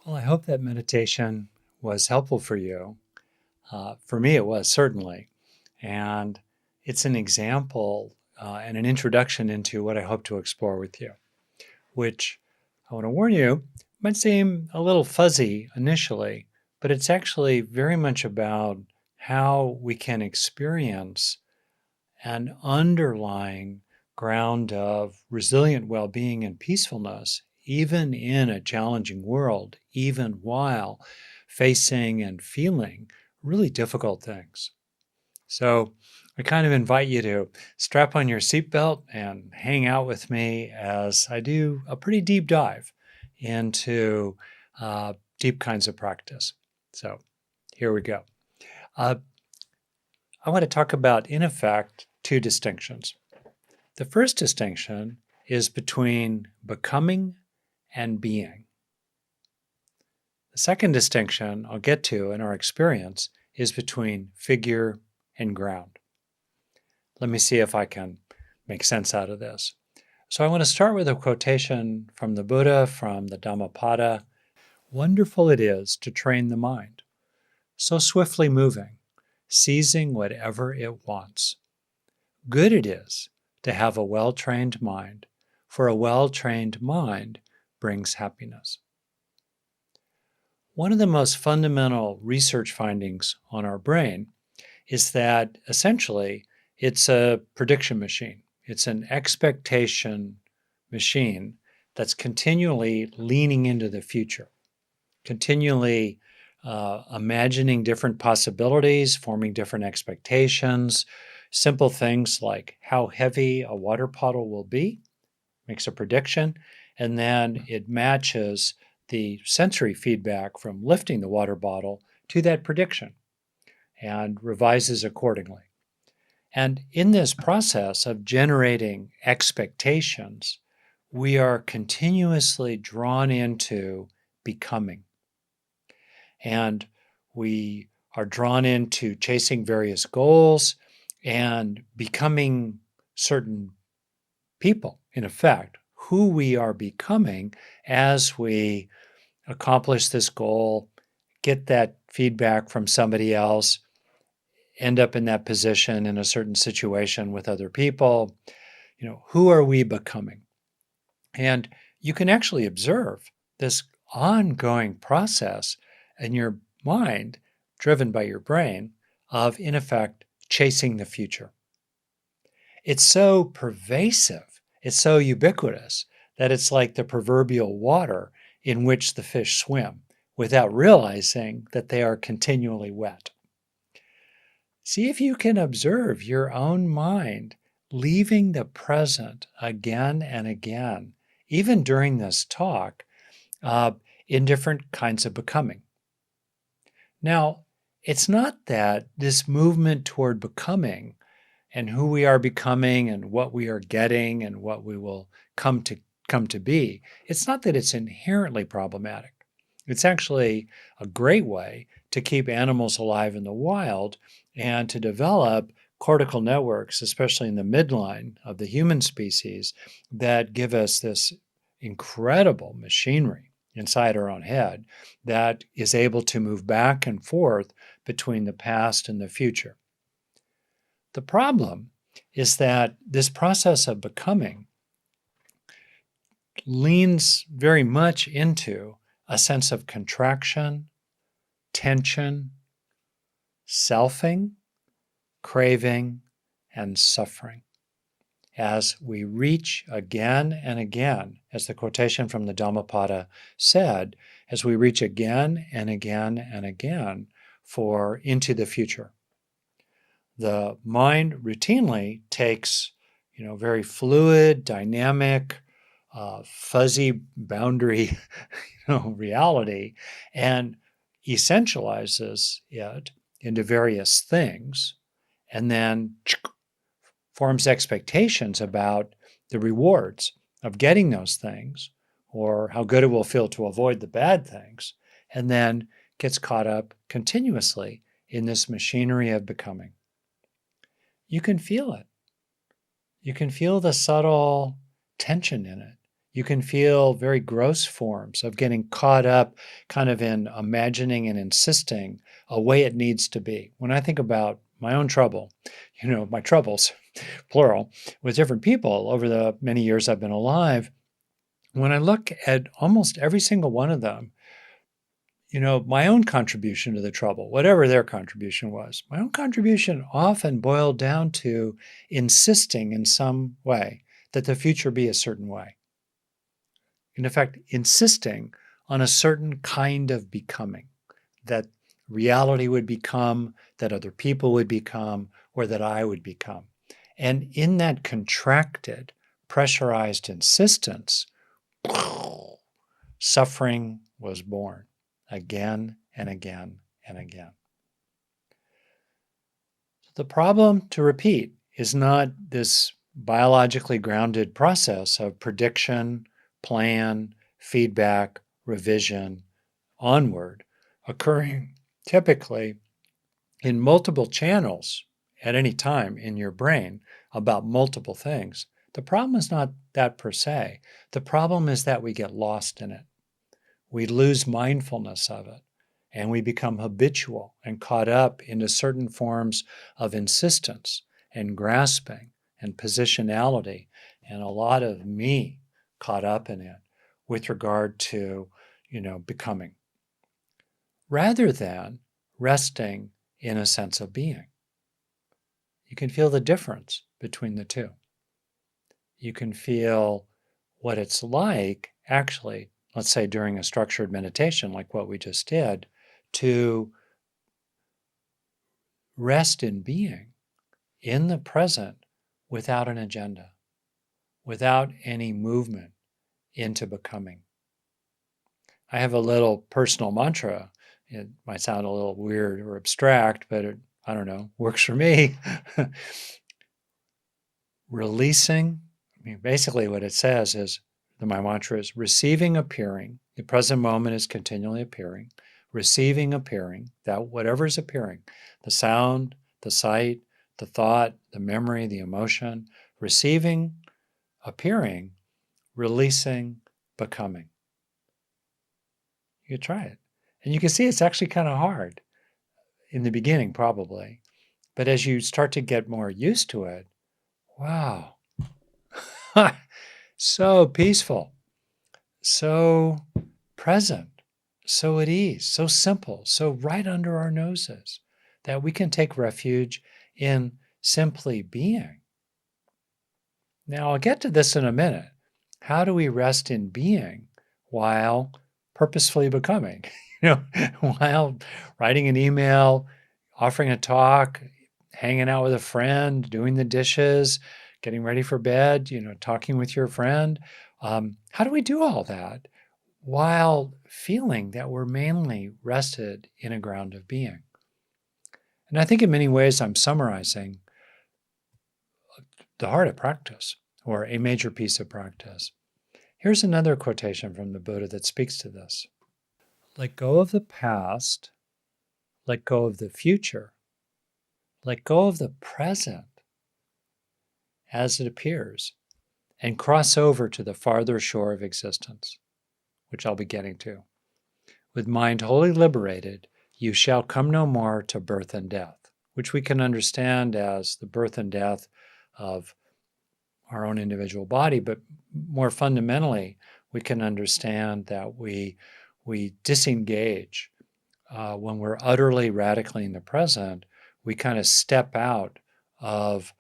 Well, I hope that meditation was helpful for you. For me, it was certainly. And it's an example and an introduction into what I hope to explore with you, which I want to warn you might seem a little fuzzy initially, but it's actually very much about how we can experience an underlying ground of resilient well being and peacefulness, even in a challenging world, even while facing and feeling really difficult things. So, I kind of invite you to strap on your seatbelt and hang out with me as I do a pretty deep dive into deep kinds of practice. So, here we go. Uh, I want to talk about, in effect, two distinctions. The first distinction is between becoming and being. The second distinction I'll get to in our experience is between figure and ground. Let me see if I can make sense out of this. So I want to start with a quotation from the Buddha, from the Dhammapada. Wonderful it is to train the mind, so swiftly moving, seizing whatever it wants. Good it is to have a well-trained mind, for a well-trained mind brings happiness. One of the most fundamental research findings on our brain is that essentially it's a prediction machine. It's an expectation machine that's continually leaning into the future, continually imagining different possibilities, forming different expectations. Simple things like how heavy a water bottle will be makes a prediction, and then it matches the sensory feedback from lifting the water bottle to that prediction and revises accordingly. And in this process of generating expectations, we are continuously drawn into becoming. And we are drawn into chasing various goals and becoming certain people, in effect, who we are becoming as we accomplish this goal, get that feedback from somebody else, end up in that position in a certain situation with other people. Who are we becoming? And you can actually observe this ongoing process in your mind, driven by your brain, of, in effect, chasing the future. It's so pervasive, it's so ubiquitous that it's like the proverbial water in which the fish swim without realizing that they are continually wet. See if you can observe your own mind leaving the present again and again, even during this talk, in different kinds of becoming. Now, it's not that this movement toward becoming and who we are becoming and what we are getting and what we will come to be, it's not that it's inherently problematic. It's actually a great way to keep animals alive in the wild and to develop cortical networks, especially in the midline of the human species, that give us this incredible machinery inside our own head that is able to move back and forth between the past and the future. The problem is that this process of becoming leans very much into a sense of contraction, tension, selfing, craving, and suffering. As we reach again and again, as the quotation from the Dhammapada said, as we reach again and again and again for into the future. The mind routinely takes, very fluid, dynamic, fuzzy boundary, reality and essentializes it into various things, and then forms expectations about the rewards of getting those things or how good it will feel to avoid the bad things, and then gets caught up continuously in this machinery of becoming. You can feel it. You can feel the subtle tension in it. You can feel very gross forms of getting caught up kind of in imagining and insisting a way it needs to be. When I think about my own trouble, my troubles, plural, with different people over the many years I've been alive, when I look at almost every single one of them, my own contribution to the trouble, whatever their contribution was, my own contribution often boiled down to insisting in some way that the future be a certain way. In effect, insisting on a certain kind of becoming, that reality would become, that other people would become, or that I would become. And in that contracted, pressurized insistence, suffering was born again and again and again. The problem, to repeat, is not this biologically grounded process of prediction, plan, feedback, revision, onward, occurring typically in multiple channels at any time in your brain about multiple things. The problem is not that per se. The problem is that we get lost in it. We lose mindfulness of it, and we become habitual and caught up into certain forms of insistence and grasping and positionality, and a lot of me caught up in it with regard to, becoming, rather than resting in a sense of being. You can feel the difference between the two. You can feel what it's like, actually, let's say during a structured meditation like what we just did, to rest in being in the present without an agenda, without any movement into becoming. I have a little personal mantra. It might sound a little weird or abstract, but I don't know, works for me. Releasing, basically what it says is, my mantra is receiving appearing. The present moment is continually appearing. Receiving appearing, that whatever is appearing, the sound, the sight, the thought, the memory, the emotion, receiving, appearing, releasing, becoming. You try it. And you can see it's actually kind of hard in the beginning, probably. But as you start to get more used to it, wow, so peaceful, so present, so at ease, so simple, so right under our noses that we can take refuge in simply being. Now, I'll get to this in a minute. How do we rest in being while purposefully becoming? While writing an email, offering a talk, hanging out with a friend, doing the dishes, getting ready for bed, talking with your friend. How do we do all that while feeling that we're mainly rested in a ground of being? And I think in many ways I'm summarizing the heart of practice, or a major piece of practice. Here's another quotation from the Buddha that speaks to this. Let go of the past, let go of the future, let go of the present as it appears, and cross over to the farther shore of existence, which I'll be getting to. With mind wholly liberated, you shall come no more to birth and death, which we can understand as the birth and death of our own individual body, but more fundamentally, we can understand that we disengage when we're utterly radically in the present. We kind of step out of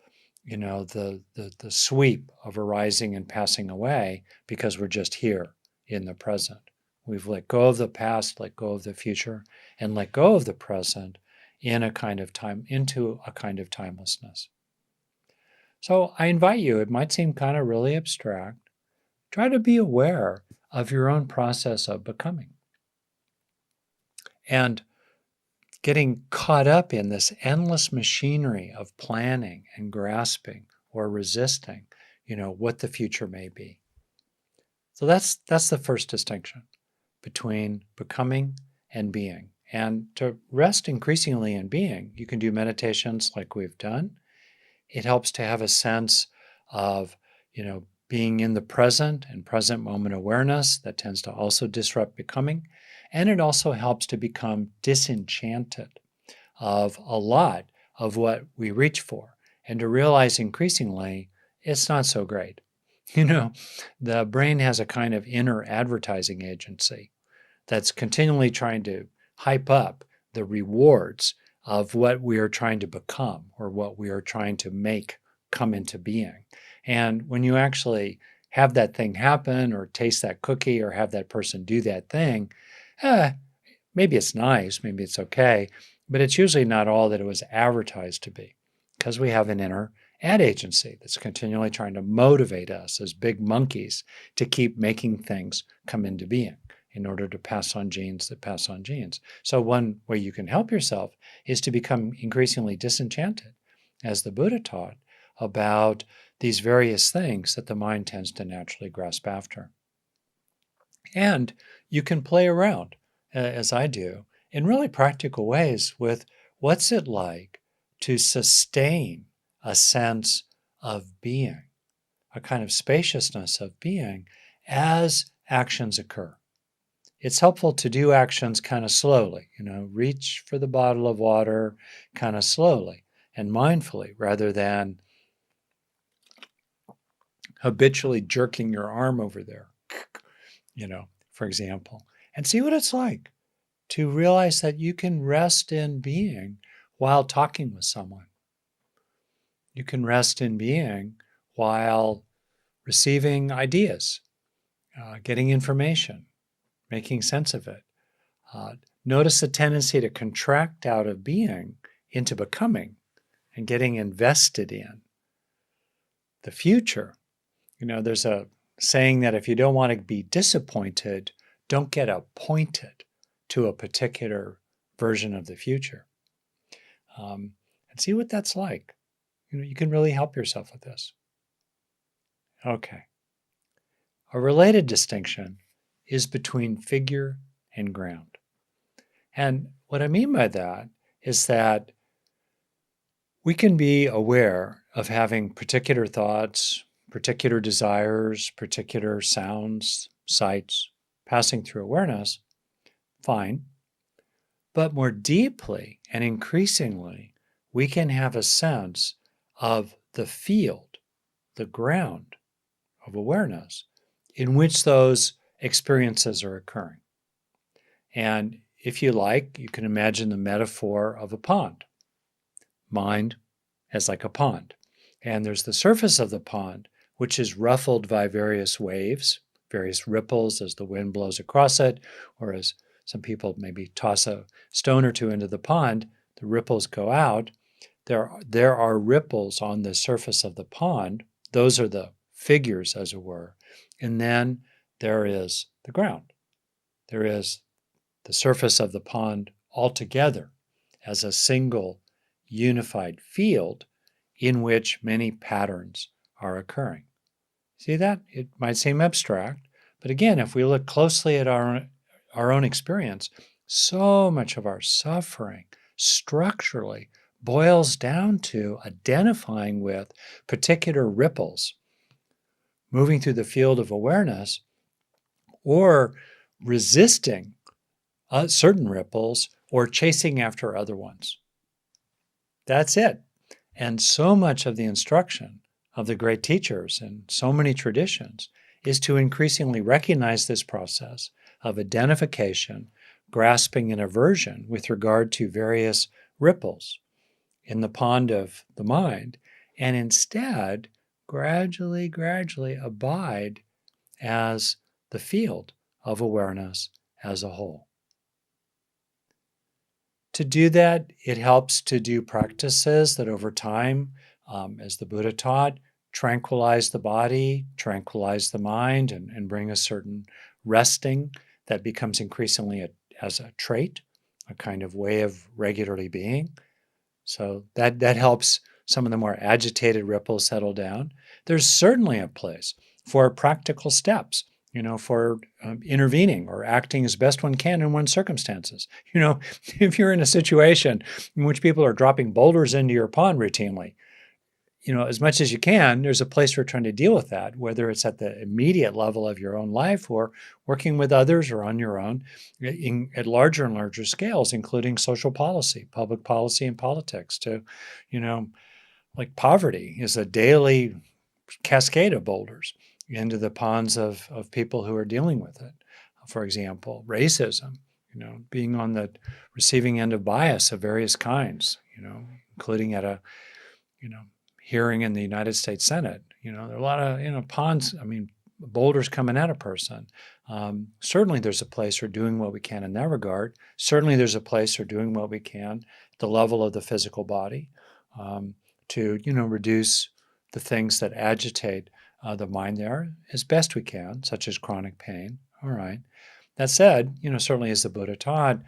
the sweep of arising and passing away because we're just here in the present. We've let go of the past, let go of the future, and let go of the present into a kind of timelessness. So I invite you, it might seem kind of really abstract, try to be aware of your own process of becoming. And getting caught up in this endless machinery of planning and grasping or resisting, what the future may be. So that's the first distinction between becoming and being. And to rest increasingly in being, you can do meditations like we've done. It helps to have a sense of, being in the present and present moment awareness that tends to also disrupt becoming. And it also helps to become disenchanted of a lot of what we reach for and to realize increasingly it's not so great. You know, the brain has a kind of inner advertising agency that's continually trying to hype up the rewards of what we are trying to become or what we are trying to make come into being. And when you actually have that thing happen or taste that cookie or have that person do that thing, maybe it's nice, maybe it's okay, but it's usually not all that it was advertised to be because we have an inner ad agency that's continually trying to motivate us as big monkeys to keep making things come into being in order to pass on genes that pass on genes. So one way you can help yourself is to become increasingly disenchanted, as the Buddha taught, about these various things that the mind tends to naturally grasp after. And you can play around, as I do, in really practical ways with what's it like to sustain a sense of being, a kind of spaciousness of being as actions occur. It's helpful to do actions kind of slowly, reach for the bottle of water kind of slowly and mindfully rather than habitually jerking your arm over there, for example, and see what it's like to realize that you can rest in being while talking with someone. You can rest in being while receiving ideas, getting information, making sense of it. Notice the tendency to contract out of being into becoming and getting invested in the future. There's a saying that if you don't want to be disappointed, don't get appointed to a particular version of the future. And see what that's like. You can really help yourself with this. Okay. A related distinction is between figure and ground. And what I mean by that is that we can be aware of having particular thoughts, particular desires, particular sounds, sights passing through awareness, fine. But more deeply and increasingly, we can have a sense of the field, the ground of awareness in which those experiences are occurring. And if you like, you can imagine the metaphor of a pond. Mind as like a pond. And there's the surface of the pond, which is ruffled by various waves, various ripples as the wind blows across it, or as some people maybe toss a stone or two into the pond, the ripples go out. There are ripples on the surface of the pond. Those are the figures, as it were. And then there is the ground. There is the surface of the pond altogether as a single unified field in which many patterns are occurring. See that? It might seem abstract, but again, if we look closely at our own experience, so much of our suffering structurally boils down to identifying with particular ripples moving through the field of awareness or resisting certain ripples or chasing after other ones. That's it. And so much of the instruction of the great teachers and so many traditions is to increasingly recognize this process of identification, grasping, and aversion with regard to various ripples in the pond of the mind, and instead gradually abide as the field of awareness as a whole. To do that, it helps to do practices that over time, as the Buddha taught, tranquilize the body, tranquilize the mind, and bring a certain resting that becomes increasingly as a trait, a kind of way of regularly being. So that helps some of the more agitated ripples settle down. There's certainly a place for practical steps, for intervening or acting as best one can in one's circumstances. If you're in a situation in which people are dropping boulders into your pond routinely, as much as you can, there's a place for trying to deal with that, whether it's at the immediate level of your own life or working with others or on your own at larger and larger scales, including social policy, public policy, and politics. You know, like poverty is a daily cascade of boulders into the ponds of people who are dealing with it. For example, racism, being on the receiving end of bias of various kinds, including at a, hearing in the United States Senate. There are a lot of, ponds, boulders coming at a person. Certainly there's a place for doing what we can in that regard. Certainly there's a place for doing what we can at the level of the physical body to, reduce the things that agitate the mind there as best we can, such as chronic pain. All right. That said, certainly as the Buddha taught,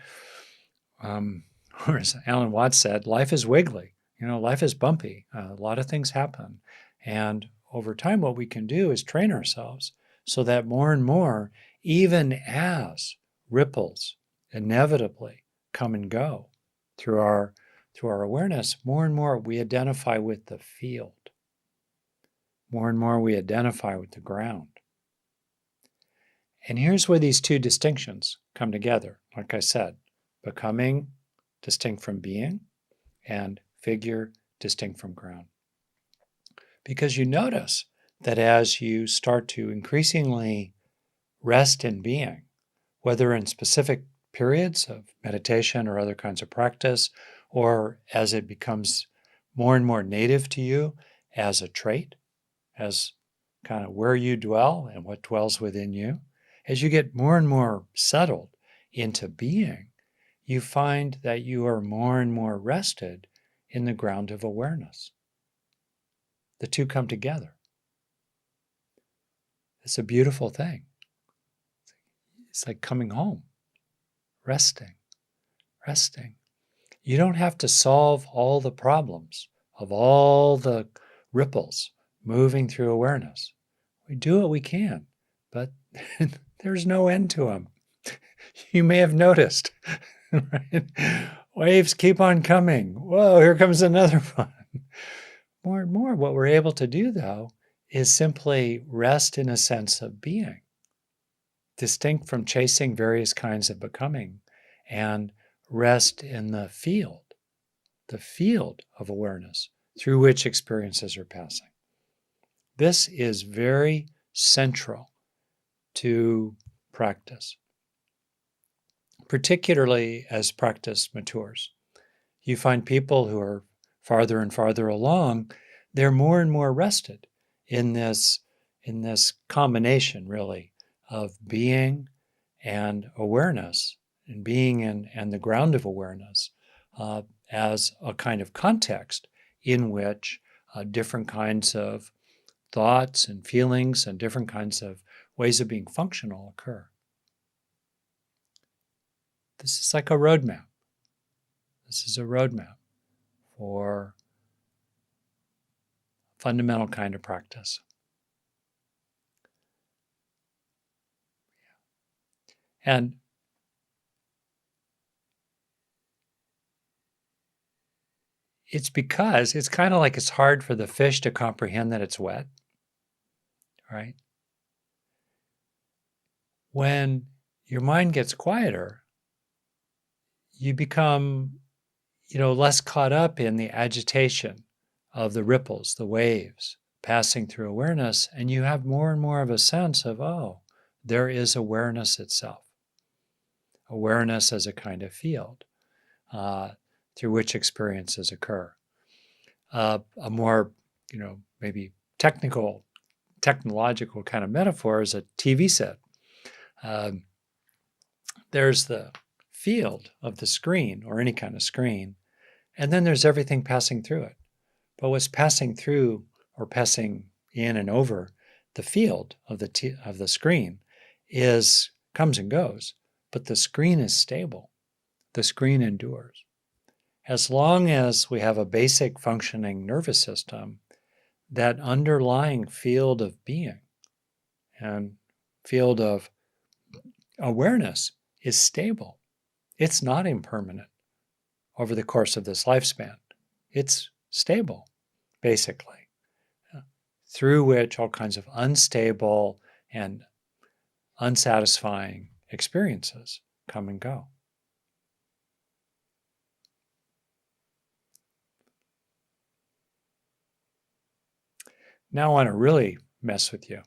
or as Alan Watts said, life is wiggly. Life is bumpy. A lot of things happen. And over time, what we can do is train ourselves so that more and more, even as ripples inevitably come and go through our awareness, more and more we identify with the field. More and more we identify with the ground. And here's where these two distinctions come together. Like I said, becoming distinct from being and figure distinct from ground. Because you notice that as you start to increasingly rest in being, whether in specific periods of meditation or other kinds of practice, or as it becomes more and more native to you as a trait, as kind of where you dwell and what dwells within you, as you get more and more settled into being, you find that you are more and more rested in the ground of awareness. The two come together. It's a beautiful thing. It's like coming home, resting. You don't have to solve all the problems of all the ripples moving through awareness. We do what we can, but there's no end to them. You may have noticed, right? Waves keep on coming. Whoa, here comes another one. More and more, what we're able to do, though, is simply rest in a sense of being, distinct from chasing various kinds of becoming, and rest in the field of awareness through which experiences are passing. This is very central to practice, particularly as practice matures. You find people who are farther and farther along, they're more and more rested in this combination, really, of being and awareness, and being and the ground of awareness as a kind of context in which different kinds of thoughts and feelings and different kinds of ways of being functional occur. This is like a roadmap. This is a roadmap for a fundamental kind of practice. And it's because it's kind of like it's hard for the fish to comprehend that it's wet, right? When your mind gets quieter, you become, less caught up in the agitation of the ripples, the waves passing through awareness, and you have more and more of a sense of, oh, there is awareness itself. Awareness as a kind of field through which experiences occur. A more, maybe technological kind of metaphor is a TV set. There's the field of the screen, or any kind of screen, and then there's everything passing through it. But what's passing through or passing in and over the field of the screen comes and goes, but the screen is stable. The screen endures. As long as we have a basic functioning nervous system, that underlying field of being and field of awareness is stable. It's not impermanent over the course of this lifespan. It's stable, basically. through which all kinds of unstable and unsatisfying experiences come and go. Now I want to really mess with you.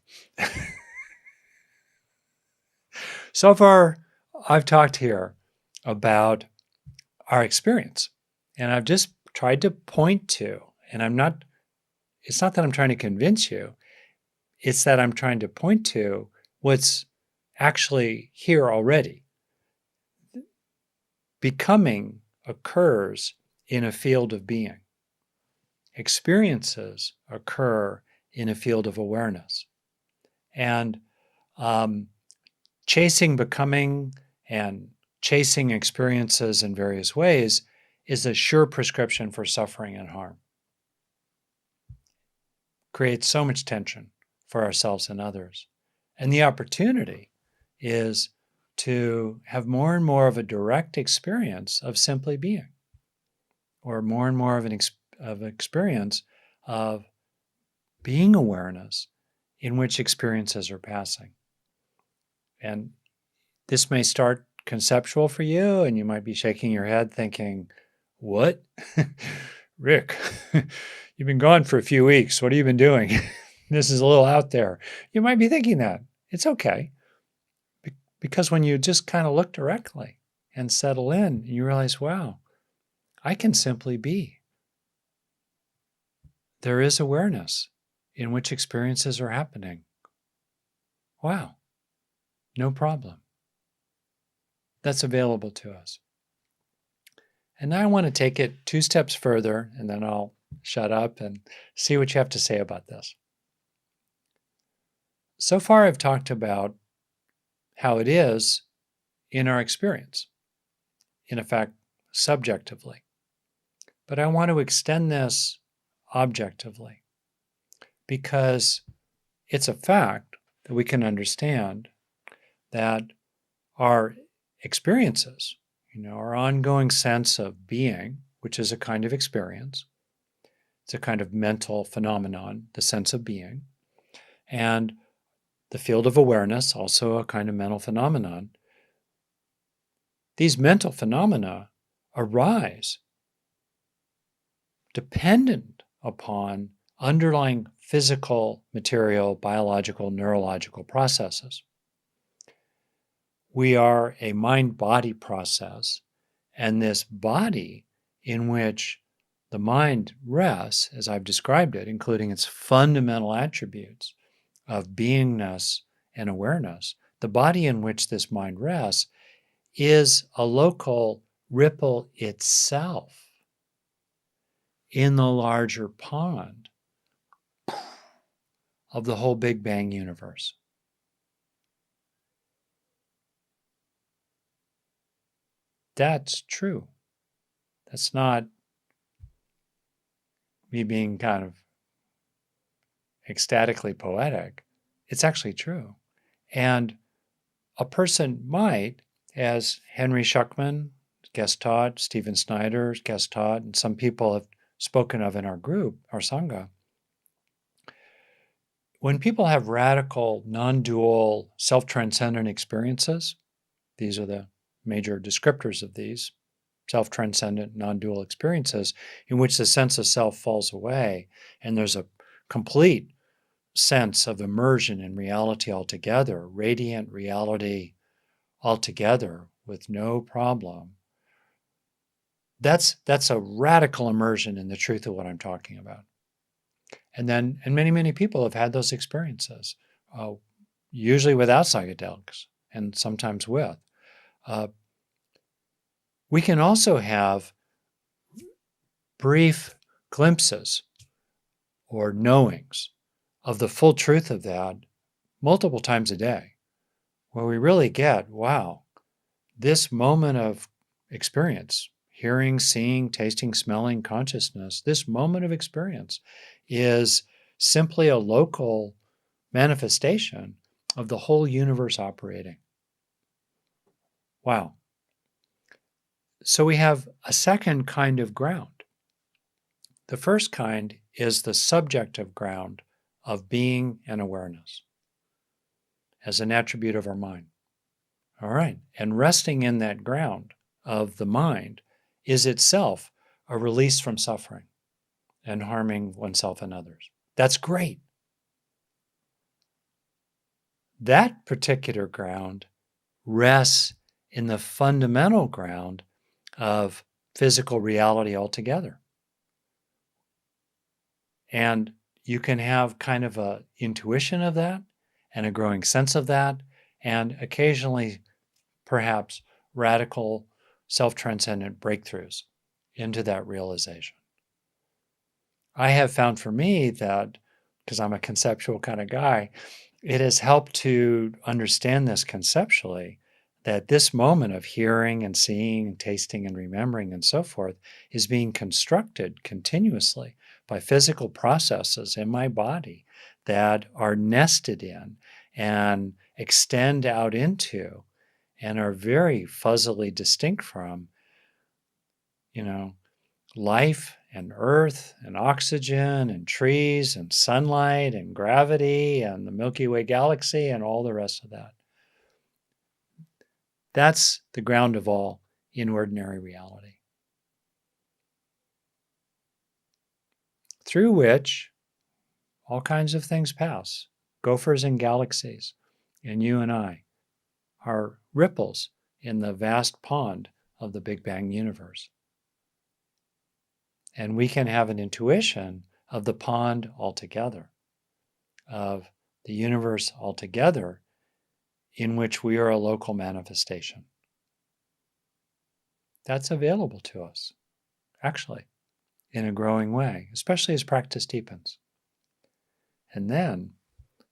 So far, I've talked here about our experience, and I've just tried to point to, and it's not that I'm trying to convince you, it's that I'm trying to point to what's actually here already. Becoming occurs in a field of being. Experiences occur in a field of awareness. And chasing becoming and chasing experiences in various ways is a sure prescription for suffering and harm. Creates so much tension for ourselves and others. And the opportunity is to have more and more of a direct experience of simply being, or more and more of an experience of being awareness in which experiences are passing. And this may start conceptual for you, and you might be shaking your head thinking, what? Rick, you've been gone for a few weeks. What have you been doing? This is a little out there. You might be thinking that. It's okay. Because when you just kind of look directly and settle in, you realize, wow, I can simply be. There is awareness in which experiences are happening. Wow, no problem. That's available to us. And now I want to take it 2 steps further, and then I'll shut up and see what you have to say about this. So far, I've talked about how it is in our experience, in effect, subjectively. But I want to extend this objectively, because it's a fact that we can understand that our experiences, our ongoing sense of being, which is a kind of experience, it's a kind of mental phenomenon, the sense of being, and the field of awareness, also a kind of mental phenomenon. These mental phenomena arise dependent upon underlying physical, material, biological, neurological processes. We are a mind-body process, and this body in which the mind rests, as I've described it, including its fundamental attributes of beingness and awareness, the body in which this mind rests is a local ripple itself in the larger pond of the whole Big Bang universe. That's true. That's not me being kind of ecstatically poetic. It's actually true. And a person might, as Henry Schuckman guest taught, Stephen Snyder guest taught, and some people have spoken of in our group, our Sangha, when people have radical, non-dual, self-transcendent experiences, these are the major descriptors of these, self-transcendent, non-dual experiences, in which the sense of self falls away, and there's a complete sense of immersion in reality altogether, radiant reality altogether with no problem. That's a radical immersion in the truth of what I'm talking about. And many, many people have had those experiences, usually without psychedelics and sometimes with. We can also have brief glimpses or knowings of the full truth of that multiple times a day, where we really get, wow, this moment of experience, hearing, seeing, tasting, smelling, consciousness, this moment of experience is simply a local manifestation of the whole universe operating. Wow. So we have a second kind of ground. The first kind is the subjective ground of being and awareness as an attribute of our mind. All right. And resting in that ground of the mind is itself a release from suffering and harming oneself and others. That's great. That particular ground rests in the fundamental ground of physical reality altogether. And you can have kind of a intuition of that and a growing sense of that, and occasionally perhaps radical self-transcendent breakthroughs into that realization. I have found for me that, because I'm a conceptual kind of guy, it has helped to understand this conceptually, that this moment of hearing and seeing and tasting and remembering and so forth is being constructed continuously by physical processes in my body that are nested in and extend out into and are very fuzzily distinct from, life and earth and oxygen and trees and sunlight and gravity and the Milky Way galaxy and all the rest of that. That's the ground of all in ordinary reality, through which all kinds of things pass. Gophers and galaxies, and you and I are ripples in the vast pond of the Big Bang universe. And we can have an intuition of the pond altogether, of the universe altogether, in which we are a local manifestation. That's available to us, actually, in a growing way, especially as practice deepens. And then,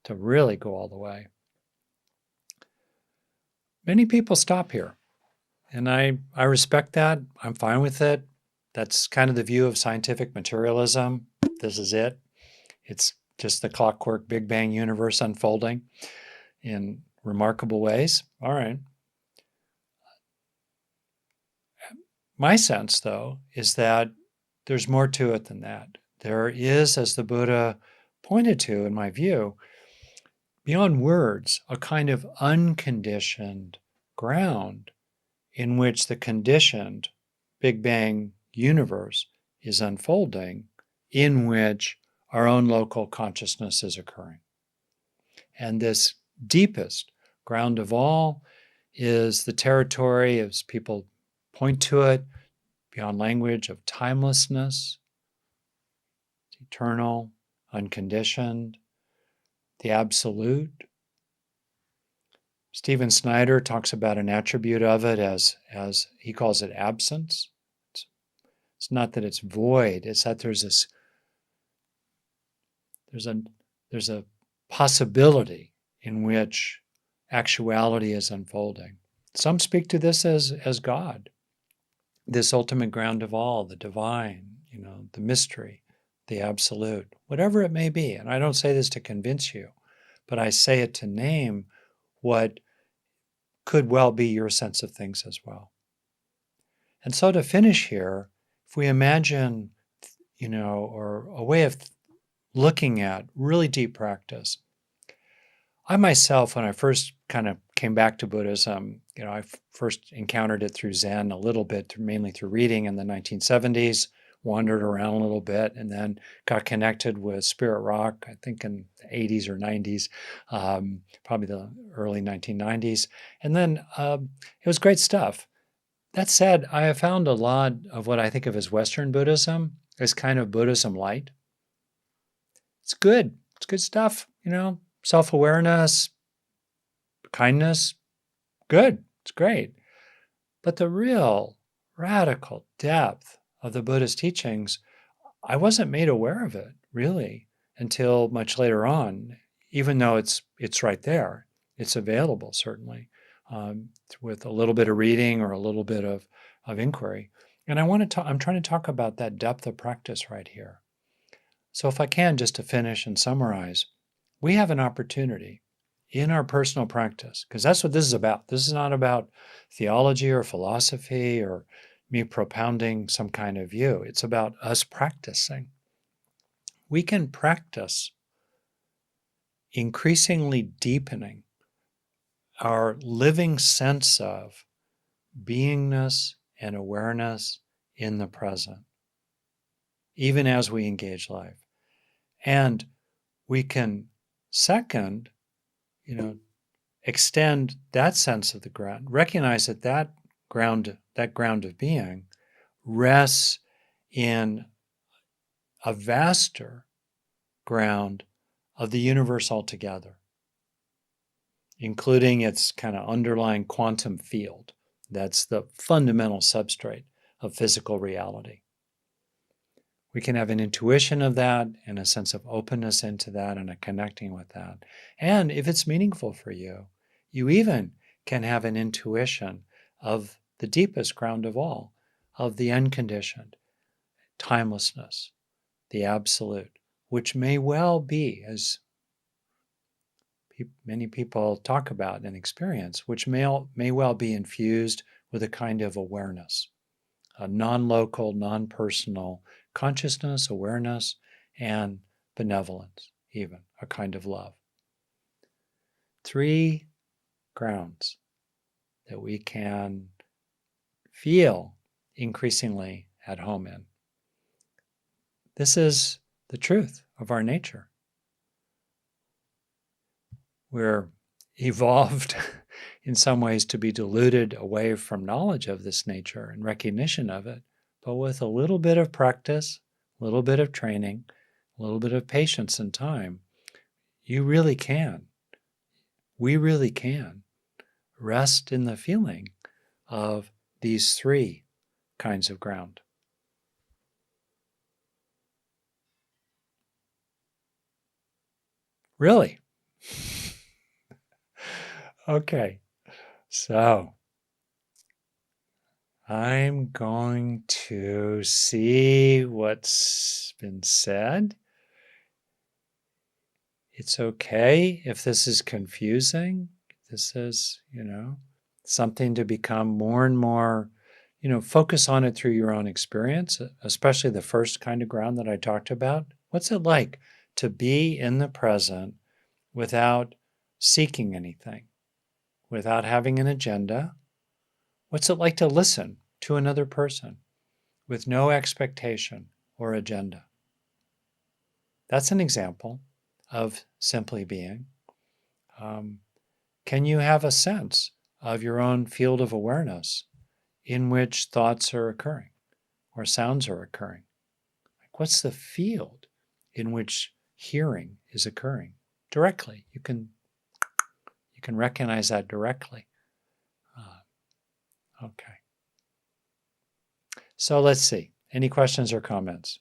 to really go all the way, many people stop here. And I respect that. I'm fine with it. That's kind of the view of scientific materialism. This is it. It's just the clockwork Big Bang universe unfolding in remarkable ways. All right. My sense, though, is that there's more to it than that. There is, as the Buddha pointed to, in my view, beyond words, a kind of unconditioned ground in which the conditioned Big Bang universe is unfolding, in which our own local consciousness is occurring. And this deepest ground of all is the territory, as people point to it, beyond language, of timelessness, eternal, unconditioned, the absolute. Stephen Snyder talks about an attribute of it as he calls it absence. It's not that it's void, it's that there's a possibility in which actuality is unfolding. Some speak to this as God, this ultimate ground of all, the divine, the mystery, the absolute, whatever it may be. And I don't say this to convince you, but I say it to name what could well be your sense of things as well. And so to finish here, if we imagine, or a way of looking at really deep practice, I myself, when I first kind of came back to Buddhism, I first encountered it through Zen a little bit, mainly through reading in the 1970s, wandered around a little bit, and then got connected with Spirit Rock, I think in the 80s or 90s, probably the early 1990s. And then it was great stuff. That said, I have found a lot of what I think of as Western Buddhism as kind of Buddhism light. It's good. It's good stuff, self-awareness, kindness, good. It's great. But the real radical depth of the Buddhist teachings, I wasn't made aware of it, really, until much later on, even though it's right there. It's available, certainly, with a little bit of reading or a little bit of inquiry. And I'm trying to talk about that depth of practice right here. So if I can, just to finish and summarize, we have an opportunity in our personal practice, because that's what this is about. This is not about theology or philosophy or me propounding some kind of view. It's about us practicing. We can practice increasingly deepening our living sense of beingness and awareness in the present, even as we engage life. And we can, second, extend that sense of the ground, recognize that that ground of being rests in a vaster ground of the universe altogether, including its kind of underlying quantum field. That's the fundamental substrate of physical reality. We can have an intuition of that and a sense of openness into that and a connecting with that. And if it's meaningful for you, you even can have an intuition of the deepest ground of all, of the unconditioned, timelessness, the absolute, which may well be, as many people talk about and experience, which may well be infused with a kind of awareness, a non-local, non-personal consciousness, awareness, and benevolence, even a kind of love. 3 grounds that we can feel increasingly at home in. This is the truth of our nature. We're evolved in some ways to be deluded away from knowledge of this nature and recognition of it, but with a little bit of practice, a little bit of training, a little bit of patience and time, you really can. We really can rest in the feeling of these 3 kinds of ground. Really? Okay, so I'm going to see what's been said. It's okay if this is confusing. This is, something to become more and more, focus on it through your own experience, especially the first kind of ground that I talked about. What's it like to be in the present without seeking anything, without having an agenda? What's it like to listen to another person with no expectation or agenda? That's an example of simply being. Can you have a sense of your own field of awareness in which thoughts are occurring or sounds are occurring? Like, what's the field in which hearing is occurring directly? You can recognize that directly. Okay. So let's see. Any questions or comments?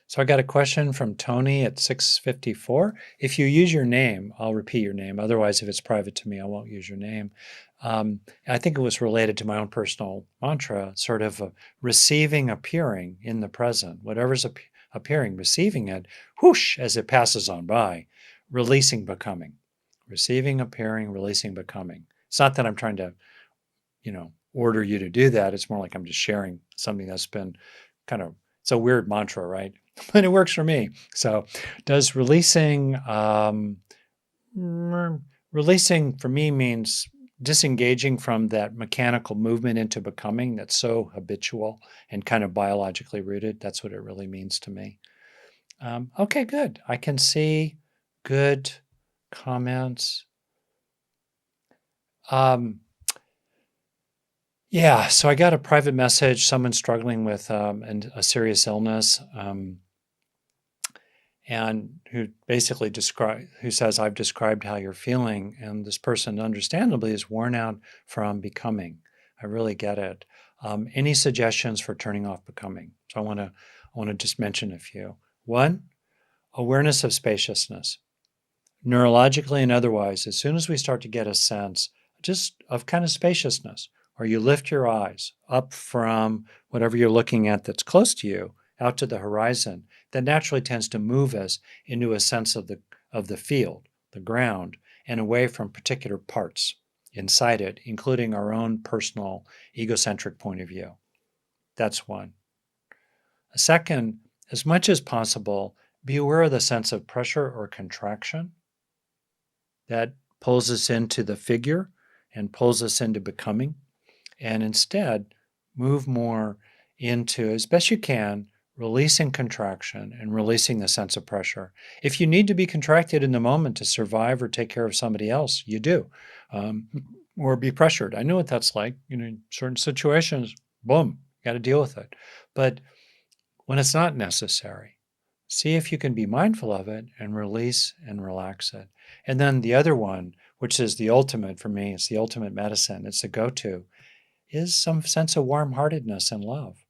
So I got a question from Tony at 654. If you use your name, I'll repeat your name. Otherwise, if it's private to me, I won't use your name. I think it was related to my own personal mantra, sort of receiving, appearing in the present. Whatever's appearing, receiving it, whoosh, as it passes on by, releasing, becoming. Receiving, appearing, releasing, becoming. It's not that I'm trying to, order you to do that. It's more like I'm just sharing something that's been kind of, it's a weird mantra, right? But it works for me. So does releasing, releasing for me means disengaging from that mechanical movement into becoming that's so habitual and kind of biologically rooted. That's what it really means to me. Okay, good. I can see good comments. Yeah, so I got a private message, someone struggling with a serious illness, and who basically who says, I've described how you're feeling, and this person understandably is worn out from becoming. I really get it. Any suggestions for turning off becoming? So I want to just mention a few. 1, awareness of spaciousness. Neurologically and otherwise, as soon as we start to get a sense just of kind of spaciousness, or you lift your eyes up from whatever you're looking at that's close to you out to the horizon, that naturally tends to move us into a sense of the field, the ground, and away from particular parts inside it, including our own personal egocentric point of view. That's 1. Second, as much as possible, be aware of the sense of pressure or contraction that pulls us into the figure and pulls us into becoming, and instead move more into, as best you can, releasing contraction and releasing the sense of pressure. If you need to be contracted in the moment to survive or take care of somebody else, you do, um, or be pressured. I know what that's like. In certain situations, boom, got to deal with it. But when it's not necessary, see if you can be mindful of it and release and relax it. And then the other one, which is the ultimate for me, it's the ultimate medicine, it's the go-to, is some sense of warm-heartedness and love.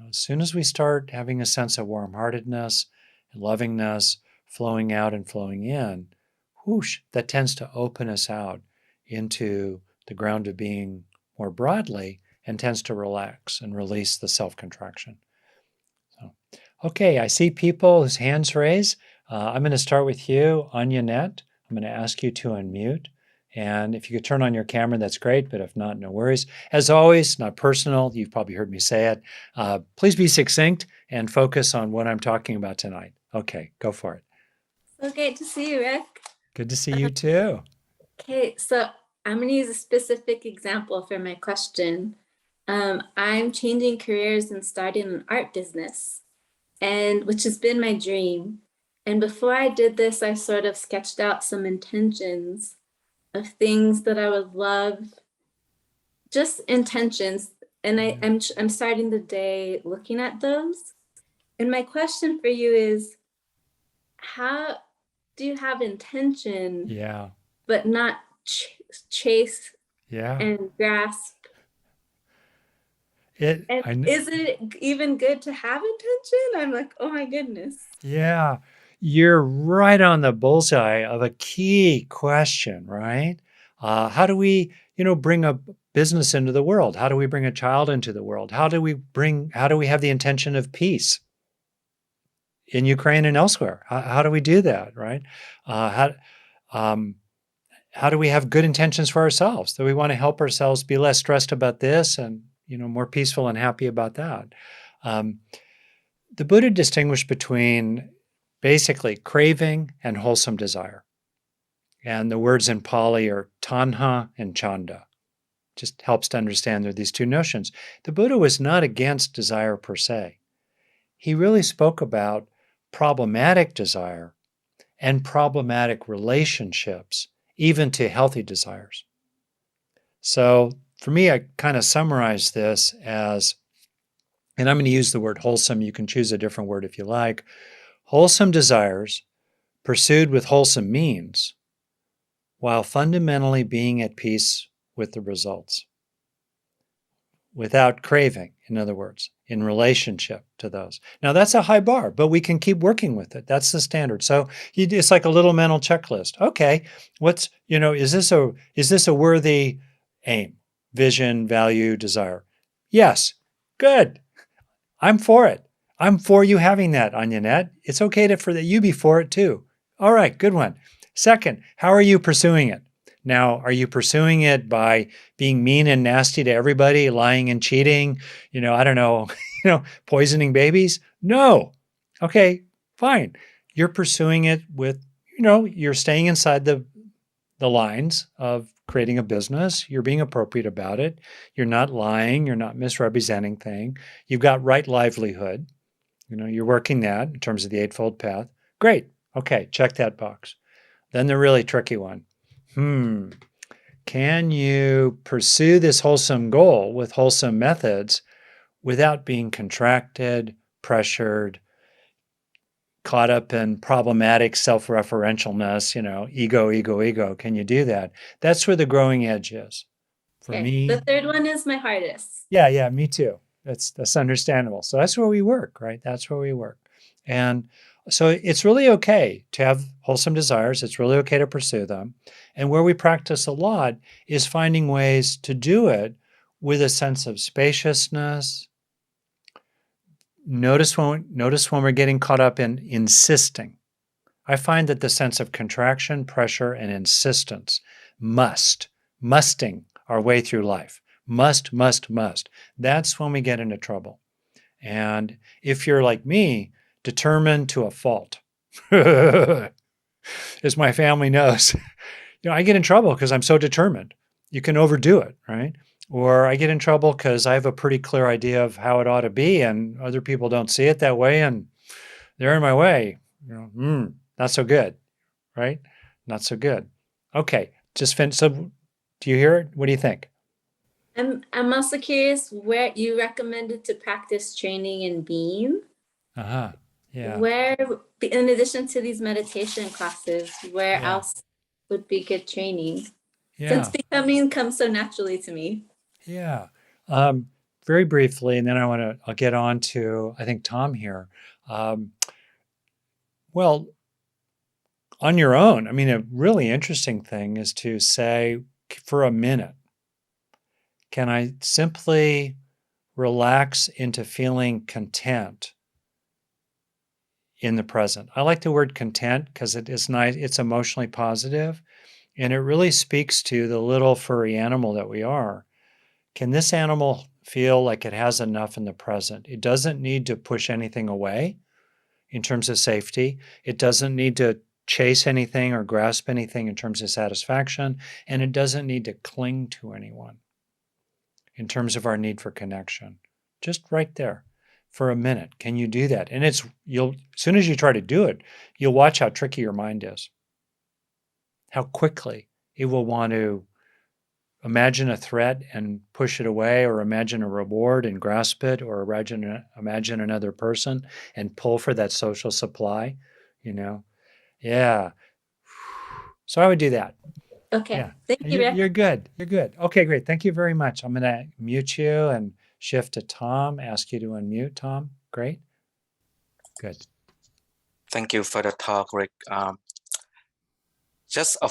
As soon as we start having a sense of warm-heartedness and lovingness flowing out and flowing in, whoosh, that tends to open us out into the ground of being more broadly and tends to relax and release the self-contraction. So, okay, I see people whose hands raised. I'm going to start with you, Anjanette. I'm going to ask you to unmute. And if you could turn on your camera, that's great. But if not, no worries. As always, not personal. You've probably heard me say it. Please be succinct and focus on what I'm talking about tonight. Okay, go for it. So great to see you, Rick. Good to see you too. Okay, so I'm going to use a specific example for my question. I'm changing careers and starting an art business, and which has been my dream. And before I did this, I sort of sketched out some intentions of things that I would love, just intentions. And I'm starting the day looking at those. And my question for you is, how do you have intention, Yeah. but not chase Yeah. and grasp? And I know. is it even good to have intention? I'm like, oh my goodness. Yeah, you're right on the bullseye of a key question, right? How do we, bring a business into the world? How do we bring a child into the world? How do we have the intention of peace in Ukraine and elsewhere? How do we do that, right? Uh, how, um, how do we have good intentions for ourselves? That we want to help ourselves be less stressed about this and, more peaceful and happy about that. Um, the Buddha distinguished between basically craving and wholesome desire. And the words in Pali are tanha and chanda. Just helps to understand there are these two notions. The Buddha was not against desire per se. He really spoke about problematic desire and problematic relationships, even to healthy desires. So for me, I kind of summarize this as, and I'm going to use the word wholesome. You can choose a different word if you like. Wholesome desires pursued with wholesome means, while fundamentally being at peace with the results, without craving, in other words, in relationship to those. Now, that's a high bar, but we can keep working with it. That's the standard. So it's like a little mental checklist. Okay, is this a worthy aim, vision, value, desire? Yes, good. I'm for it. I'm for you having that, Anjanette. It's okay for that you be for it too. All right, good one. Second, how are you pursuing it? Now, are you pursuing it by being mean and nasty to everybody, lying and cheating, I don't know, poisoning babies? No. Okay, fine. You're pursuing it with, you're staying inside the lines of creating a business. You're being appropriate about it. You're not lying. You're not misrepresenting things. You've got right livelihood. You're working that in terms of the Eightfold Path. Great. Okay, check that box. Then the really tricky one. Can you pursue this wholesome goal with wholesome methods without being contracted, pressured, caught up in problematic self-referentialness, ego, ego, ego? Can you do that? That's where the growing edge is. For Okay, the me, third one is my hardest. yeah, me too. That's understandable. So that's where we work, right? That's where we work. And so it's really okay to have wholesome desires. It's really okay to pursue them. And where we practice a lot is finding ways to do it with a sense of spaciousness. Notice when we're getting caught up in insisting. I find that the sense of contraction, pressure, and insistence, musting our way through life, must. That's when we get into trouble. And if you're like me, determined to a fault, as my family knows, I get in trouble because I'm so determined. You can overdo it, right? Or I get in trouble because I have a pretty clear idea of how it ought to be, and other people don't see it that way, and they're in my way. Not so good, right? Not so good. Okay, just finish. So, do you hear it? What do you think? I'm also curious where you recommended to practice training in Beam. Uh-huh. Yeah. Where, in addition to these meditation classes, where Yeah. else would be good training? Since Yeah. becoming comes so naturally to me. Yeah. Um, Very briefly, and then I'll get on to, I think, Tom here. Um, well, on your own, I mean, a really interesting thing is to say, for a minute, can I simply relax into feeling content in the present? I like the word content because it is nice, it's emotionally positive, and it really speaks to the little furry animal that we are. Can this animal feel like it has enough in the present? It doesn't need to push anything away in terms of safety. It doesn't need to chase anything or grasp anything in terms of satisfaction. And it doesn't need to cling to anyone in terms of our need for connection. Just right there for a minute. Can you do that? And as soon as you try to do it, you'll watch how tricky your mind is, how quickly it will want to imagine a threat and push it away, or imagine a reward and grasp it, or imagine another person and pull for that social supply, you know? Yeah. So I would do that. Okay, Yeah. thank And you, you're, Rick. you're good. You're good. Okay, great. Thank you very much. I'm going to mute you and shift to Tom, ask you to unmute Tom. Great. Good. Thank you for the talk, Rick. Just a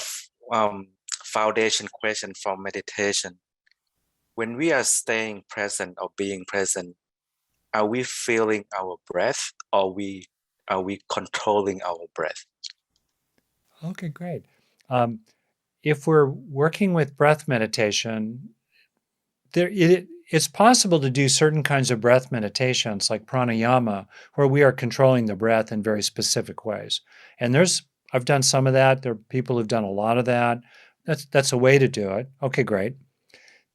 foundation question for meditation. When we are staying present or being present, are we feeling our breath, or are we controlling our breath? Okay, great. If we're working with breath meditation, it's possible to do certain kinds of breath meditations like pranayama, where we are controlling the breath in very specific ways. And I've done some of that. There are people who've done a lot of that. That's a way to do it. Okay, great.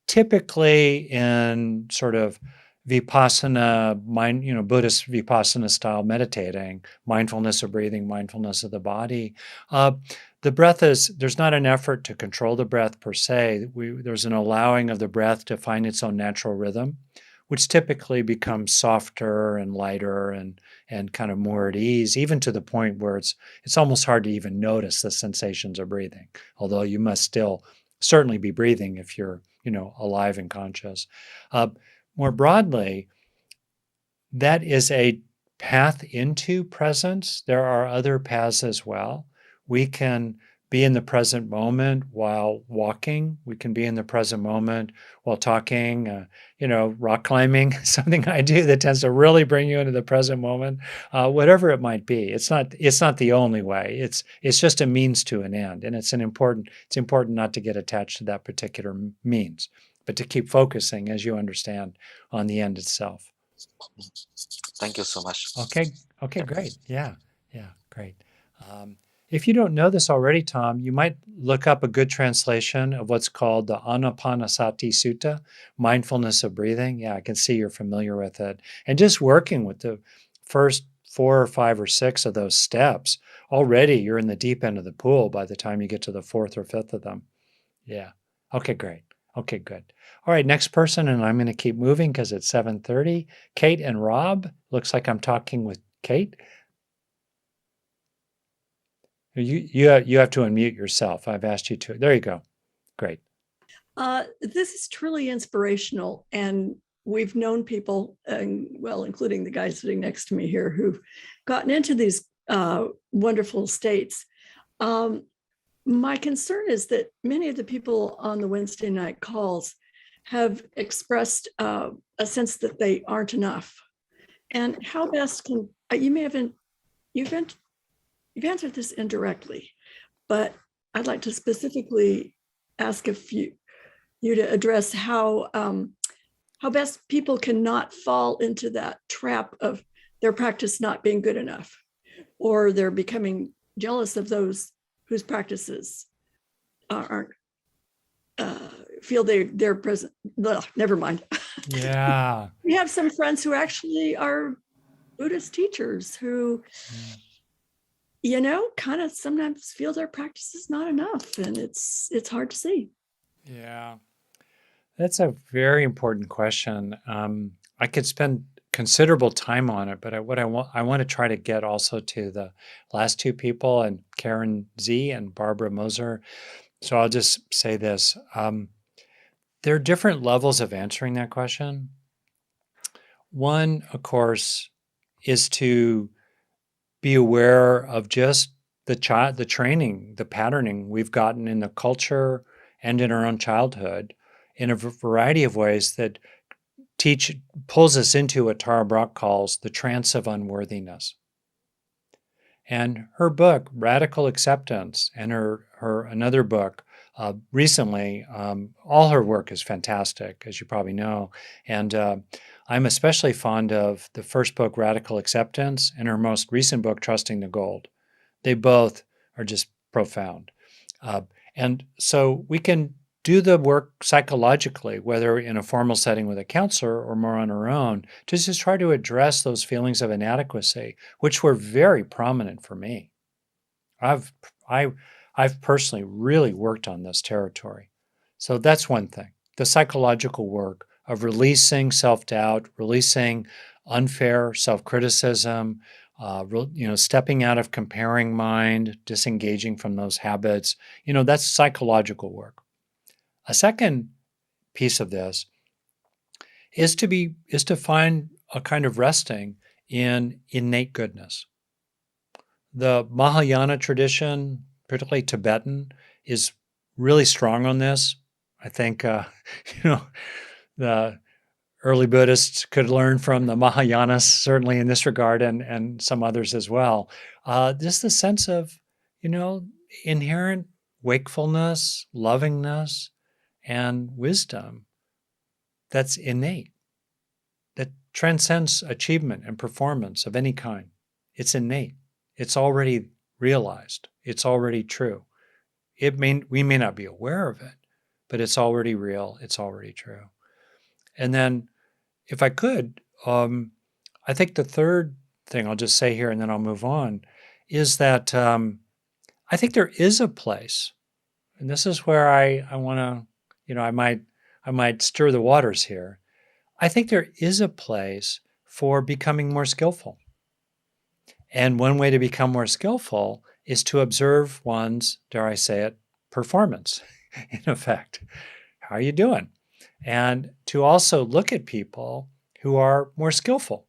Typically in sort of vipassana mind, Buddhist vipassana style meditating, mindfulness of breathing, mindfulness of the body. The breath there's not an effort to control the breath per se. There's an allowing of the breath to find its own natural rhythm, which typically becomes softer and lighter and kind of more at ease, even to the point where it's almost hard to even notice the sensations of breathing, although you must still certainly be breathing if you're alive and conscious. More broadly, that is a path into presence. There are other paths as well. We can be in the present moment while walking. We can be in the present moment while talking, rock climbing, something I do that tends to really bring you into the present moment, whatever it might be. It's not the only way. It's just a means to an end. And it's important not to get attached to that particular means, but to keep focusing, as you understand, on the end itself. Thank you so much. Okay, great. Yeah, great. If you don't know this already, Tom, you might look up a good translation of what's called the Anapanasati Sutta, mindfulness of breathing. Yeah, I can see you're familiar with it. And just working with the first 4 or 5 or 6 of those steps, already you're in the deep end of the pool by the time you get to the 4th or 5th of them. Yeah. Okay, great. Okay, good. All right, next person, and I'm going to keep moving because it's 7:30. Kate and Rob. Looks like I'm talking with Kate. You have to unmute yourself. I've asked you to. There you go. Great. This is truly inspirational, and we've known people, including the guy sitting next to me here, who've gotten into these wonderful states. My concern is that many of the people on the Wednesday night calls have expressed a sense that they aren't enough. And how best can you've answered this indirectly, but I'd like to specifically ask you to address how how best people cannot fall into that trap of their practice not being good enough, or they're becoming jealous of those whose practices aren't feel they're present. Ugh, never mind. Yeah. We have some friends who actually are Buddhist teachers who, kind of sometimes feel their practice is not enough, and it's hard to see. Yeah. That's a very important question. I could spend considerable time on it, but I want to try to get also to the last two people, and Karen Z and Barbara Moser. So I'll just say this. There are different levels of answering that question. One, of course, is to be aware of just the training, the patterning we've gotten in the culture and in our own childhood in a variety of ways that pulls us into what Tara Brach calls the trance of unworthiness. And her book, Radical Acceptance, and her another book recently, all her work is fantastic, as you probably know. And I'm especially fond of the first book, Radical Acceptance, and her most recent book, Trusting the Gold. They both are just profound. And so we can do the work psychologically, whether in a formal setting with a counselor or more on our own, to just try to address those feelings of inadequacy, which were very prominent for me. I've personally really worked on this territory. So that's one thing, the psychological work of releasing self-doubt, releasing unfair self-criticism, stepping out of comparing mind, disengaging from those habits. That's psychological work. A second piece of this is to find a kind of resting in innate goodness. The Mahayana tradition, particularly Tibetan, is really strong on this. I think the early Buddhists could learn from the Mahayanas, certainly in this regard, and some others as well. Just the sense of inherent wakefulness, lovingness, and wisdom that's innate, that transcends achievement and performance of any kind. It's innate. It's already realized. It's already true. We may not be aware of it, but it's already real. It's already true. And then, if I could, I think the third thing I'll just say here, and then I'll move on, is that I think there is a place, and this is where I want to, I might stir the waters here. I think there is a place for becoming more skillful. And one way to become more skillful is to observe one's, dare I say it, performance, in effect. How are you doing? And to also look at people who are more skillful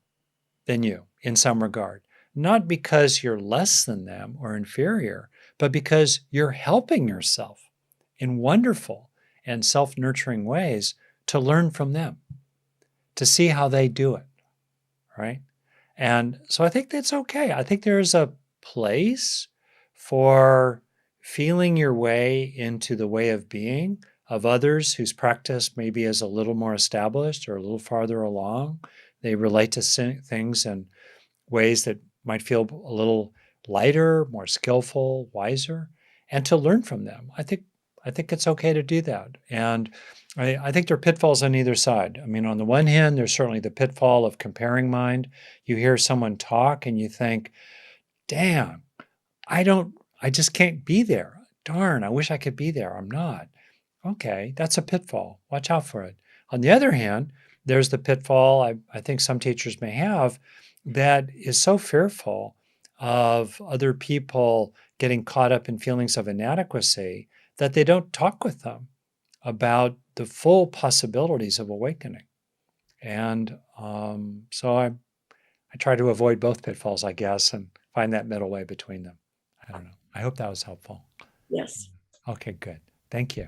than you in some regard, not because you're less than them or inferior, but because you're helping yourself in wonderful and self-nurturing ways to learn from them, to see how they do it, right? And so I think that's okay. I think there's a place for feeling your way into the way of being of others whose practice maybe is a little more established or a little farther along. They relate to things in ways that might feel a little lighter, more skillful, wiser, and to learn from them. I think it's okay to do that. And I think there are pitfalls on either side. I mean, on the one hand, there's certainly the pitfall of comparing mind. You hear someone talk and you think, damn, I just can't be there. Darn, I wish I could be there. I'm not. Okay, that's a pitfall. Watch out for it. On the other hand, there's the pitfall I think some teachers may have that is so fearful of other people getting caught up in feelings of inadequacy that they don't talk with them about the full possibilities of awakening. And so I try to avoid both pitfalls, I guess, and find that middle way between them. I don't know. I hope that was helpful. Yes. Okay, good. Thank you.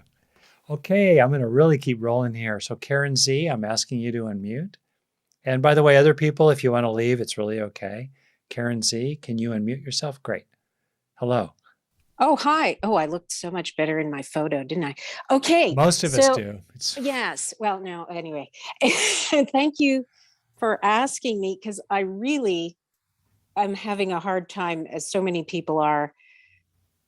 Okay, I'm going to really keep rolling here. So Karen Z, I'm asking you to unmute. And by the way, other people, if you want to leave, it's really okay. Karen Z, can you unmute yourself? Great. Hello. Oh, hi. Oh, I looked so much better in my photo, didn't I? Okay. Most of us So, do. It's yes. Well, no, anyway. Thank you for asking me because I'm having a hard time, as so many people are,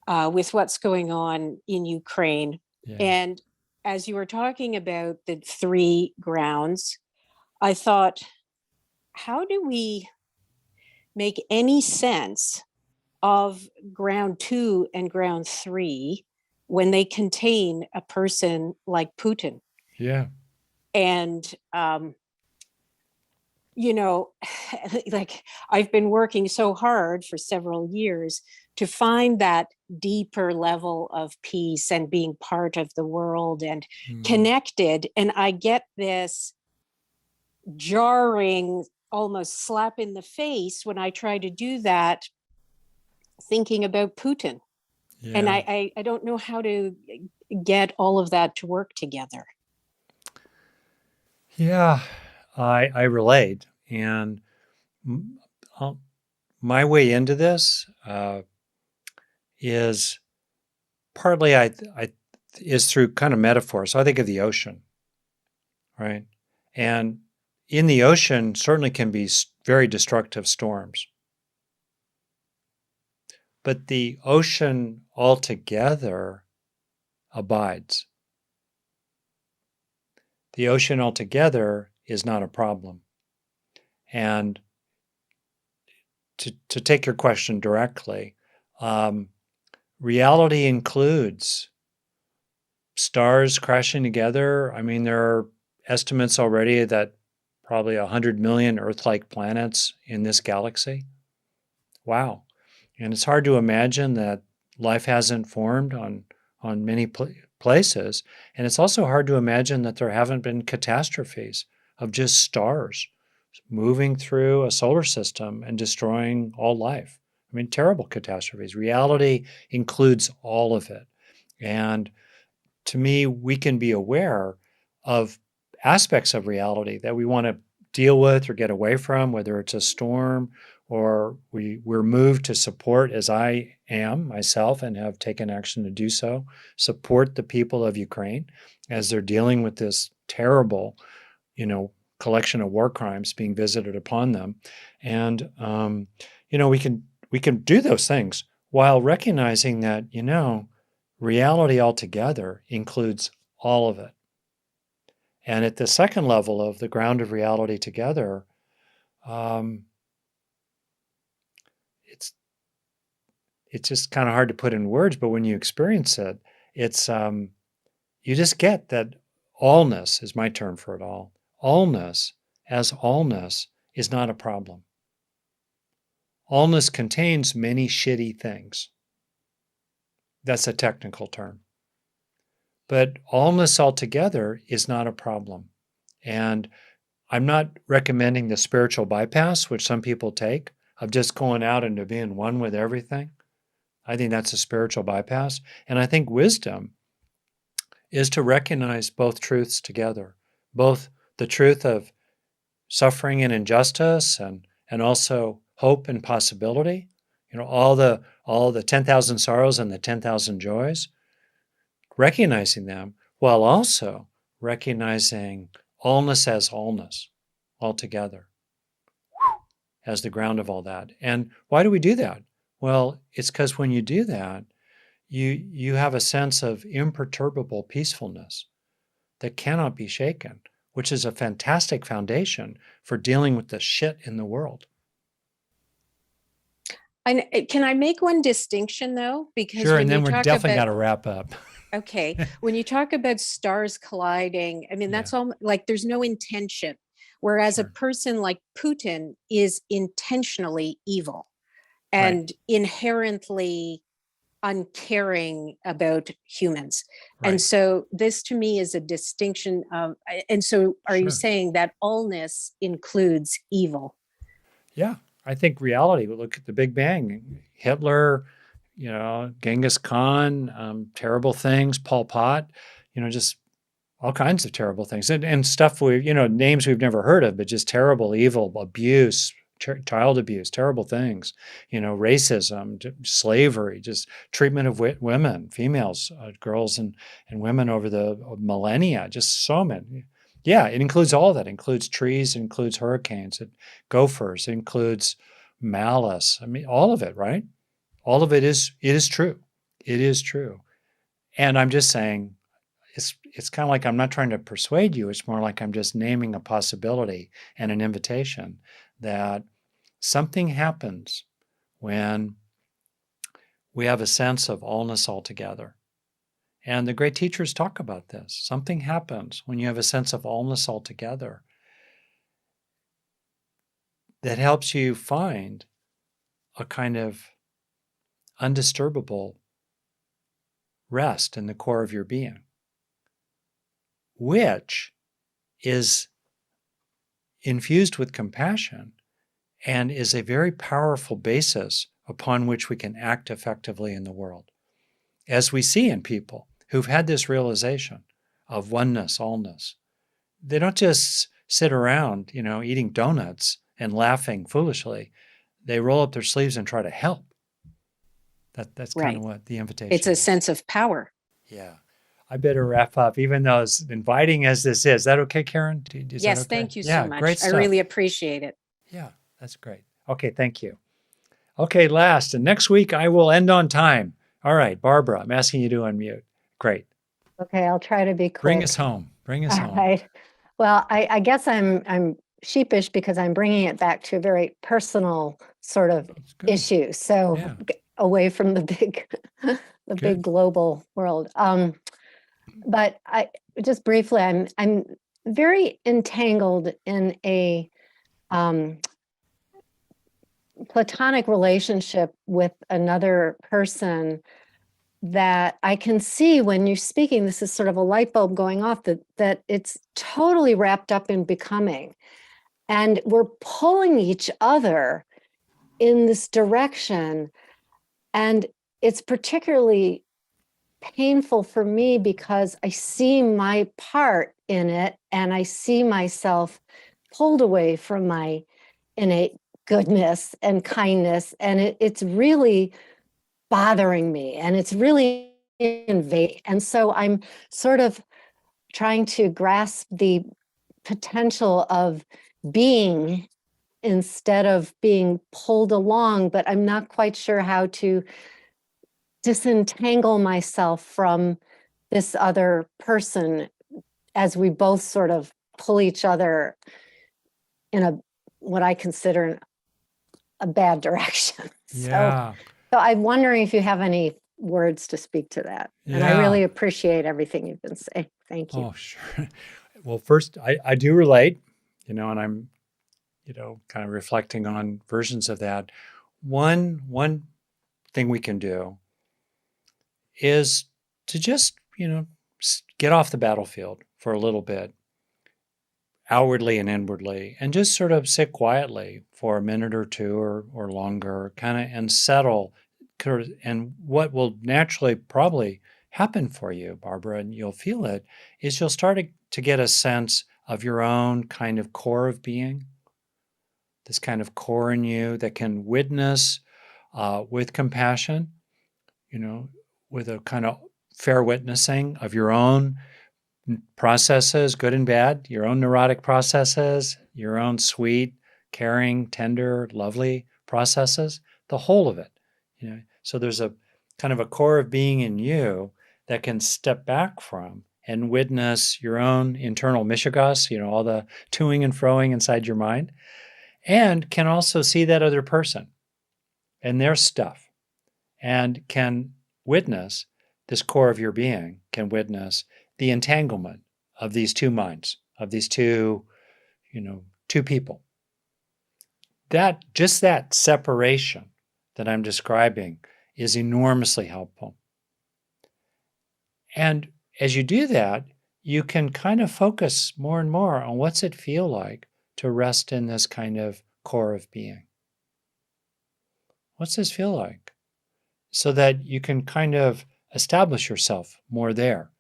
with what's going on in Ukraine. yeah, And as you were talking about the three grounds, I thought, how do we make any sense of ground two and ground three when they contain a person like Putin? yeah, And, you know, like I've been working so hard for several years to find that deeper level of peace and being part of the world and mm, connected. And I get this jarring, almost slap in the face when I try to do that, thinking about Putin. And yeah, I don't know how to get all of that to work together. yeah. I relate, and m- uh, my way into this is partly I is through kind of metaphor. So I think of the ocean, right? And in the ocean certainly can be very destructive storms, but the ocean altogether abides. The ocean altogether is not a problem. And to take your question directly, um, reality includes stars crashing together. I mean, there are estimates already that probably 100 million Earth-like planets in this galaxy. Wow. And it's hard to imagine that life hasn't formed on many places. And it's also hard to imagine that there haven't been catastrophes of just stars moving through a solar system and destroying all life. I mean, terrible catastrophes. Reality includes all of it. And to me, we can be aware of aspects of reality that we want to deal with or get away from, whether it's a storm or we're moved to support, as I am myself and have taken action to do so, support the people of Ukraine as they're dealing with this terrible, you know, collection of war crimes being visited upon them. And we can do those things while recognizing that, reality altogether includes all of it. And at the second level of the ground of reality together, um, it's it's just kind of hard to put in words, but when you experience it, it's you just get that allness is my term for it all. Allness as allness is not a problem. Allness contains many shitty things. That's a technical term. But allness altogether is not a problem. And I'm not recommending the spiritual bypass, which some people take, of just going out into being one with everything. I think that's a spiritual bypass. And I think wisdom is to recognize both truths together, both the truth of suffering and injustice and also hope and possibility, all the 10,000 sorrows and the 10,000 joys, recognizing them while also recognizing allness as allness altogether as the ground of all that. And why do we do that? Well, it's because when you do that, you have a sense of imperturbable peacefulness that cannot be shaken, which is a fantastic foundation for dealing with the shit in the world. And can I make one distinction though? Because Sure, when and then you we're talk definitely got about, to wrap up. okay, when you talk about stars colliding, I mean, Yeah, that's all like there's no intention. Whereas a sure. person like Putin is intentionally evil Right, and inherently uncaring about humans. And right. so this to me is a distinction of, and so are you Sure. saying that allness includes evil? Yeah, I think reality. We look at the Big Bang, Hitler, Genghis Khan, terrible things, Pol Pot, just all kinds of terrible things and stuff names we've never heard of, but just terrible, evil, abuse, child abuse, terrible things, racism, slavery, just treatment of women, females, girls and women over the millennia, just so many. Yeah, it includes all that. It includes trees, it includes hurricanes, gophers, it includes malice. I mean, all of it, right? All of it is true. It is true. And I'm just saying, it's kind of like I'm not trying to persuade you. It's more like I'm just naming a possibility and an invitation that something happens when we have a sense of allness altogether. And the great teachers talk about this. Something happens when you have a sense of allness altogether that helps you find a kind of undisturbable rest in the core of your being, which is infused with compassion and is a very powerful basis upon which we can act effectively in the world. As we see in people who've had this realization of oneness, allness, they don't just sit around, eating donuts and laughing foolishly. They roll up their sleeves and try to help. That's kind of what the invitation is. It's a sense of power. Yeah. I better wrap up, even though as inviting as this is. Is that okay, Karen? Yes, okay? Thank you so much. Great stuff. I really appreciate it. Yeah, that's great. Okay, thank you. Okay, last, and next week I will end on time. All right, Barbara, I'm asking you to unmute. Great. Okay, I'll try to be quick. Bring us home. All right. Well, I guess I'm sheepish because I'm bringing it back to a very personal sort of issue. So away from the big global world. But I just briefly, I'm very entangled in a platonic relationship with another person that I can see when you're speaking. This is sort of a light bulb going off that it's totally wrapped up in becoming. And we're pulling each other in this direction. And it's particularly painful for me because I see my part in it and I see myself pulled away from my innate goodness and kindness. And it's really bothering me and it's really invading. And so I'm sort of trying to grasp the potential of being instead of being pulled along, but I'm not quite sure how to disentangle myself from this other person as we both sort of pull each other in what I consider a bad direction. Yeah. So I'm wondering if you have any words to speak to that. And I really appreciate everything you've been saying. Thank you. Oh, sure. Well, first, I do relate, and I'm, kind of reflecting on versions of that. One thing we can do is to just, get off the battlefield for a little bit, outwardly and inwardly, and just sort of sit quietly for a minute or two or longer, kind of, and settle. And what will naturally probably happen for you, Barbara, and you'll feel it, is you'll start to get a sense of your own kind of core of being, this kind of core in you that can witness with compassion, with a kind of fair witnessing of your own processes, good and bad, your own neurotic processes, your own sweet, caring, tender, lovely processes, the whole of it. So there's a kind of a core of being in you that can step back from and witness your own internal mishigas, all the toing and froing inside your mind, and can also see that other person and their stuff, and can witness this core of your being, can witness the entanglement of these two minds, of these two people. That separation that I'm describing is enormously helpful. And as you do that, you can kind of focus more and more on what's it feel like to rest in this kind of core of being. What's this feel like? So that you can kind of establish yourself more there.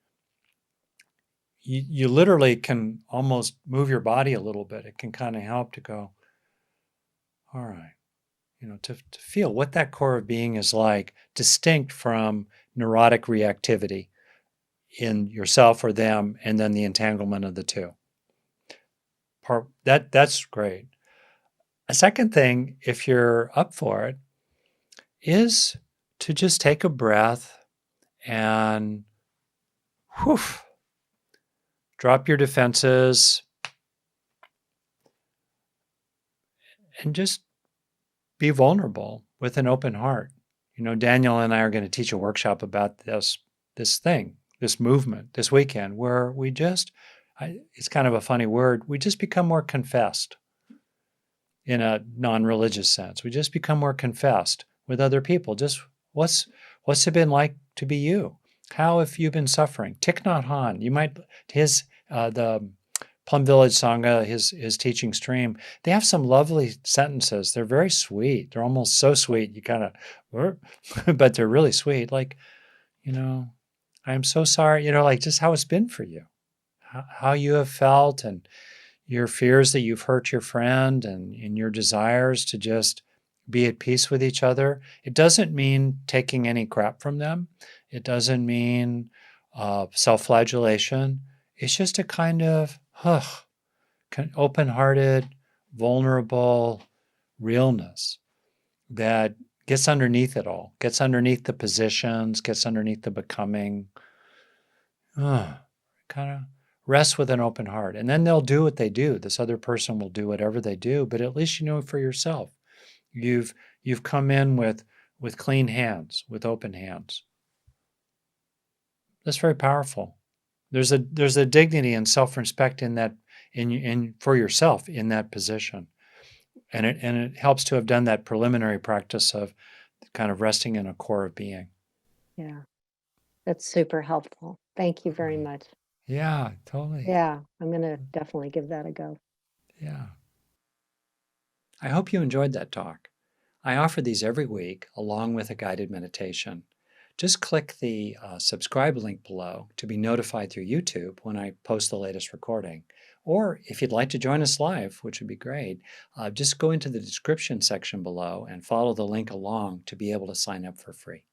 You literally can almost move your body a little bit. It can kind of help to go, All right. To feel what that core of being is like, distinct from neurotic reactivity in yourself or them, and then the entanglement of the two. That's great. A second thing, if you're up for it, is to just take a breath and whew, drop your defenses and just be vulnerable with an open heart. Daniel and I are going to teach a workshop about this movement this weekend, where it's kind of a funny word, we just become more confessed in a non-religious sense. We just become more confessed with other people. Just what's it been like to be you? How have you been suffering? Thich Nhat Hanh, the Plum Village Sangha, his teaching stream, they have some lovely sentences. They're very sweet. They're almost so sweet you kind of, but they're really sweet. Like, I am so sorry, like just how it's been for you, how you have felt, and your fears that you've hurt your friend, and your desires to just be at peace with each other. It doesn't mean taking any crap from them. It doesn't mean self-flagellation. It's just a kind of open-hearted, vulnerable realness that gets underneath it all, gets underneath the positions, gets underneath the becoming. Kind of rest with an open heart. And then they'll do what they do. This other person will do whatever they do, but at least you know for yourself. You've come in with clean hands, with open hands. That's very powerful. There's a dignity and self-respect in that, in for yourself in that position. And it helps to have done that preliminary practice of kind of resting in a core of being. Yeah. That's super helpful. Thank you very much. Yeah, totally. Yeah, I'm going to definitely give that a go. Yeah. I hope you enjoyed that talk. I offer these every week along with a guided meditation. Just click the subscribe link below to be notified through YouTube when I post the latest recording. Or if you'd like to join us live, which would be great, just go into the description section below and follow the link along to be able to sign up for free.